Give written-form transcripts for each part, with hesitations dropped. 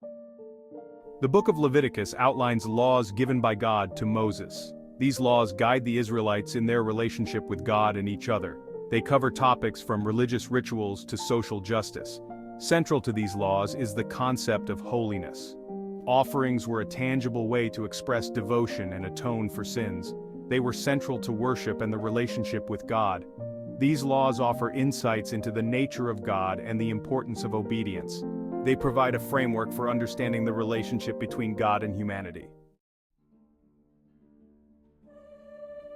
The book of Leviticus outlines laws given by God to Moses. These laws guide the Israelites in their relationship with God and each other. They cover topics from religious rituals to social justice. Central to these laws is the concept of holiness. Offerings were a tangible way to express devotion and atone for sins. They were central to worship and the relationship with God. These laws offer insights into the nature of God and the importance of obedience. They provide a framework for understanding the relationship between God and humanity.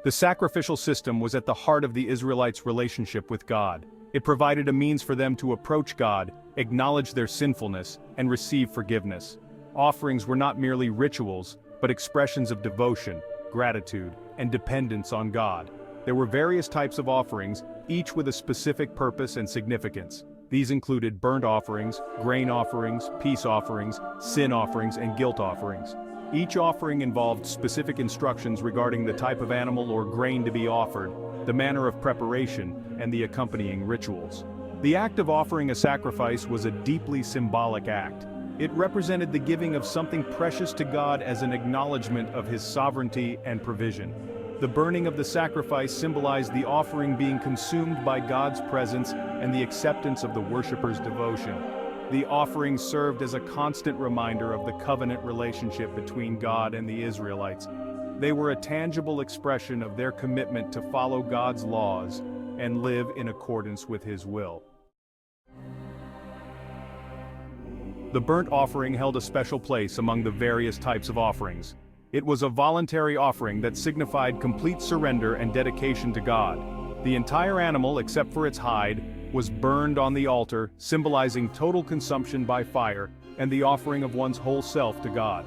The sacrificial system was at the heart of the Israelites' relationship with God. It provided a means for them to approach God, acknowledge their sinfulness, and receive forgiveness. Offerings were not merely rituals, but expressions of devotion, gratitude, and dependence on God. There were various types of offerings, each with a specific purpose and significance. These included burnt offerings, grain offerings, peace offerings, sin offerings, and guilt offerings. Each offering involved specific instructions regarding the type of animal or grain to be offered, the manner of preparation, and the accompanying rituals. The act of offering a sacrifice was a deeply symbolic act. It represented the giving of something precious to God as an acknowledgement of His sovereignty and provision. The burning of the sacrifice symbolized the offering being consumed by God's presence and the acceptance of the worshipper's devotion. The offering served as a constant reminder of the covenant relationship between God and the Israelites. They were a tangible expression of their commitment to follow God's laws and live in accordance with His will. The burnt offering held a special place among the various types of offerings. It was a voluntary offering that signified complete surrender and dedication to God. The entire animal, except for its hide, was burned on the altar, symbolizing total consumption by fire and the offering of one's whole self to God.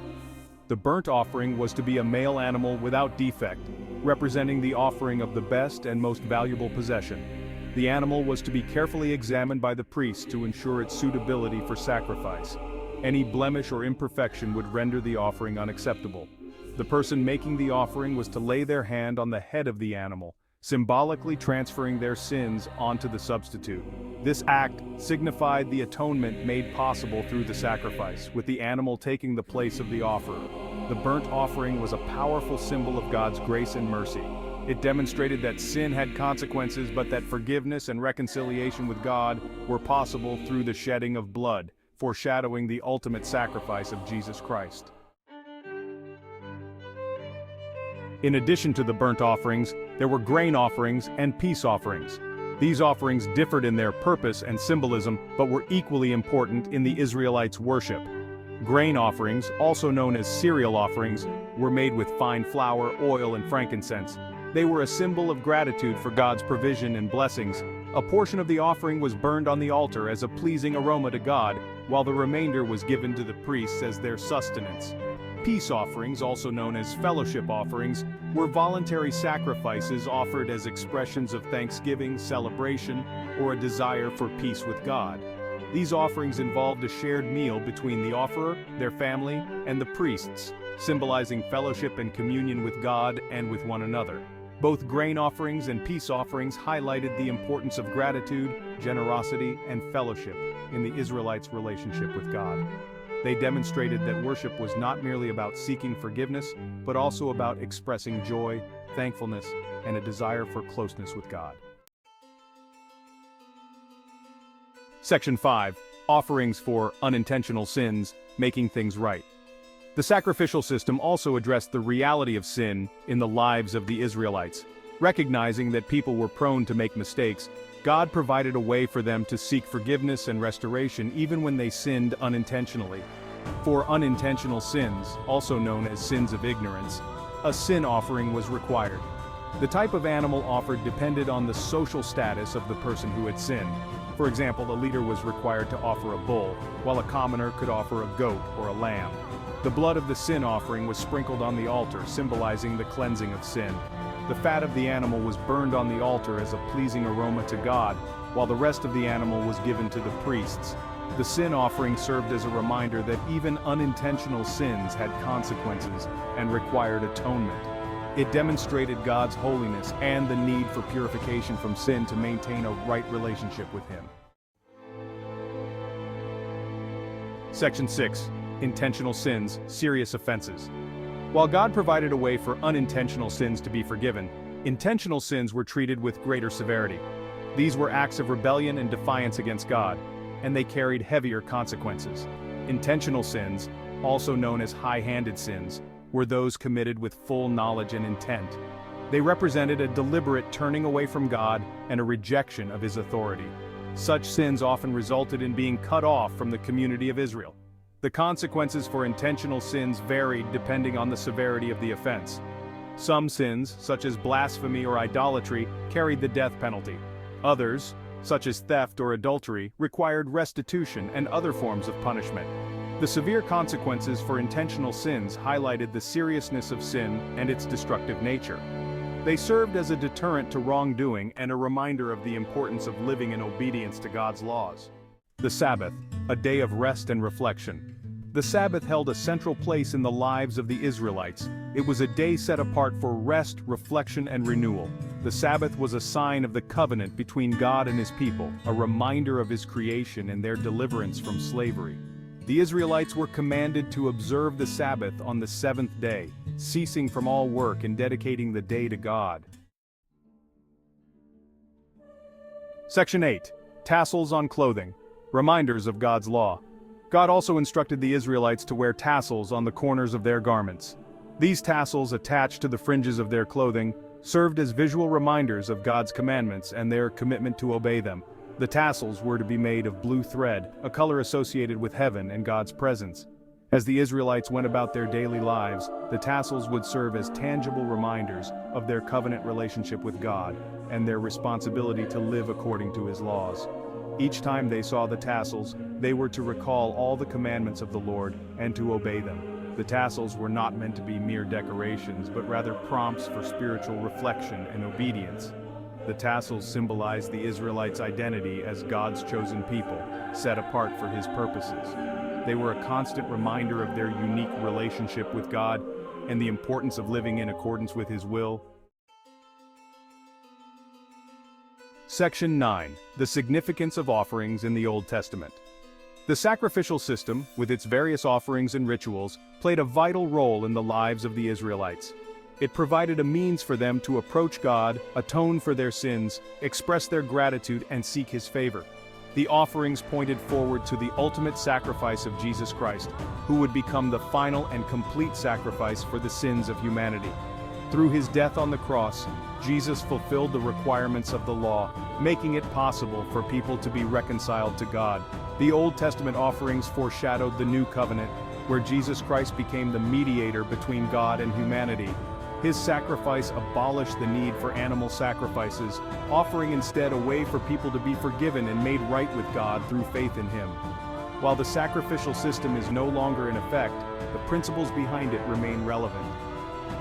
The burnt offering was to be a male animal without defect, representing the offering of the best and most valuable possession. The animal was to be carefully examined by the priest to ensure its suitability for sacrifice. Any blemish or imperfection would render the offering unacceptable. The person making the offering was to lay their hand on the head of the animal, symbolically transferring their sins onto the substitute. This act signified the atonement made possible through the sacrifice, with the animal taking the place of the offerer. The burnt offering was a powerful symbol of God's grace and mercy. It demonstrated that sin had consequences, but that forgiveness and reconciliation with God were possible through the shedding of blood, foreshadowing the ultimate sacrifice of Jesus Christ. In addition to the burnt offerings, there were grain offerings and peace offerings. These offerings differed in their purpose and symbolism, but were equally important in the Israelites' worship. Grain offerings, also known as cereal offerings, were made with fine flour, oil, and frankincense. They were a symbol of gratitude for God's provision and blessings. A portion of the offering was burned on the altar as a pleasing aroma to God, while the remainder was given to the priests as their sustenance. Peace offerings, also known as fellowship offerings, were voluntary sacrifices offered as expressions of thanksgiving, celebration, or a desire for peace with God. These offerings involved a shared meal between the offerer, their family, and the priests, symbolizing fellowship and communion with God and with one another. Both grain offerings and peace offerings highlighted the importance of gratitude, generosity, and fellowship in the Israelites' relationship with God. They demonstrated that worship was not merely about seeking forgiveness, but also about expressing joy, thankfulness, and a desire for closeness with God. Section 5. Offerings for unintentional sins, making things right. The sacrificial system also addressed the reality of sin in the lives of the Israelites. Recognizing that people were prone to make mistakes, God provided a way for them to seek forgiveness and restoration even when they sinned unintentionally. For unintentional sins, also known as sins of ignorance, a sin offering was required. The type of animal offered depended on the social status of the person who had sinned. For example, a leader was required to offer a bull, while a commoner could offer a goat or a lamb. The blood of the sin offering was sprinkled on the altar, symbolizing the cleansing of sin. The fat of the animal was burned on the altar as a pleasing aroma to God, while the rest of the animal was given to the priests. The sin offering served as a reminder that even unintentional sins had consequences and required atonement. It demonstrated God's holiness and the need for purification from sin to maintain a right relationship with Him. Section 6. intentional sins, serious offenses. While God provided a way for unintentional sins to be forgiven, intentional sins were treated with greater severity. These were acts of rebellion and defiance against God, and they carried heavier consequences. Intentional sins, also known as high-handed sins, were those committed with full knowledge and intent. They represented a deliberate turning away from God and a rejection of His authority. Such sins often resulted in being cut off from the community of Israel. The consequences for intentional sins varied depending on the severity of the offense. Some sins, such as blasphemy or idolatry, carried the death penalty. Others, such as theft or adultery, required restitution and other forms of punishment. The severe consequences for intentional sins highlighted the seriousness of sin and its destructive nature. They served as a deterrent to wrongdoing and a reminder of the importance of living in obedience to God's laws. The Sabbath, a day of rest and reflection. The Sabbath held a central place in the lives of the Israelites. It was a day set apart for rest, reflection, and renewal. The Sabbath was a sign of the covenant between God and His people, a reminder of His creation and their deliverance from slavery. The Israelites were commanded to observe the Sabbath on the seventh day, ceasing from all work and dedicating the day to God. Section 8. Tassels on clothing. Reminders of God's law. God also instructed the Israelites to wear tassels on the corners of their garments. These tassels, attached to the fringes of their clothing, served as visual reminders of God's commandments and their commitment to obey them. The tassels were to be made of blue thread, a color associated with heaven and God's presence. As the Israelites went about their daily lives, the tassels would serve as tangible reminders of their covenant relationship with God and their responsibility to live according to His laws. Each time they saw the tassels, they were to recall all the commandments of the Lord and to obey them. The tassels were not meant to be mere decorations, but rather prompts for spiritual reflection and obedience. The tassels symbolized the Israelites' identity as God's chosen people, set apart for His purposes. They were a constant reminder of their unique relationship with God and the importance of living in accordance with His will. Section 9. The significance of offerings in the Old Testament. The sacrificial system, with its various offerings and rituals, played a vital role in the lives of the Israelites. It provided a means for them to approach God, atone for their sins, express their gratitude, and seek His favor. The offerings pointed forward to the ultimate sacrifice of Jesus Christ, who would become the final and complete sacrifice for the sins of humanity. Through His death on the cross, Jesus fulfilled the requirements of the law, making it possible for people to be reconciled to God. The Old Testament offerings foreshadowed the New Covenant, where Jesus Christ became the mediator between God and humanity. His sacrifice abolished the need for animal sacrifices, offering instead a way for people to be forgiven and made right with God through faith in Him. While the sacrificial system is no longer in effect, the principles behind it remain relevant.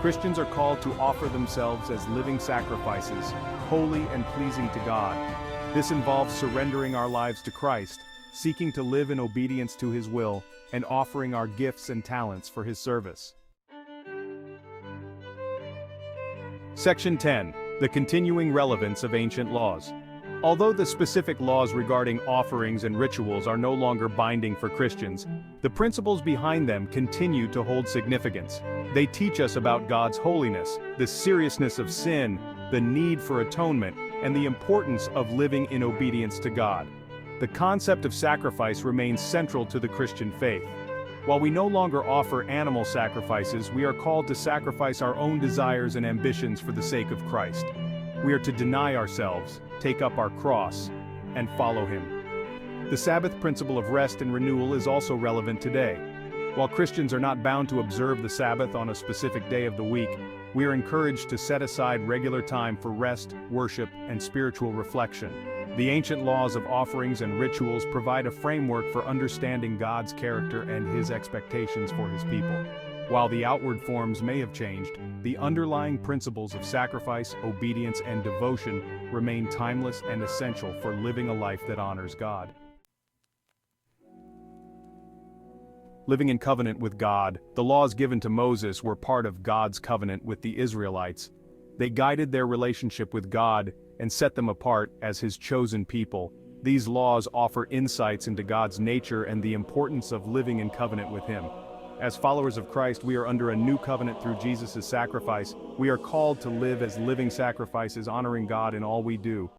Christians are called to offer themselves as living sacrifices, holy and pleasing to God. This involves surrendering our lives to Christ, seeking to live in obedience to His will, and offering our gifts and talents for His service. Section 10. The continuing relevance of ancient laws. Although the specific laws regarding offerings and rituals are no longer binding for Christians, the principles behind them continue to hold significance. They teach us about God's holiness, the seriousness of sin, the need for atonement, and the importance of living in obedience to God. The concept of sacrifice remains central to the Christian faith. While we no longer offer animal sacrifices, we are called to sacrifice our own desires and ambitions for the sake of Christ. We are to deny ourselves, take up our cross, and follow Him. The Sabbath principle of rest and renewal is also relevant today. While Christians are not bound to observe the Sabbath on a specific day of the week, we are encouraged to set aside regular time for rest, worship, and spiritual reflection. The ancient laws of offerings and rituals provide a framework for understanding God's character and His expectations for His people. While the outward forms may have changed, the underlying principles of sacrifice, obedience, and devotion remain timeless and essential for living a life that honors God. Living in covenant with God, the laws given to Moses were part of God's covenant with the Israelites. They guided their relationship with God and set them apart as His chosen people. These laws offer insights into God's nature and the importance of living in covenant with Him. As followers of Christ, we are under a new covenant through Jesus' sacrifice. We are called to live as living sacrifices, honoring God in all we do.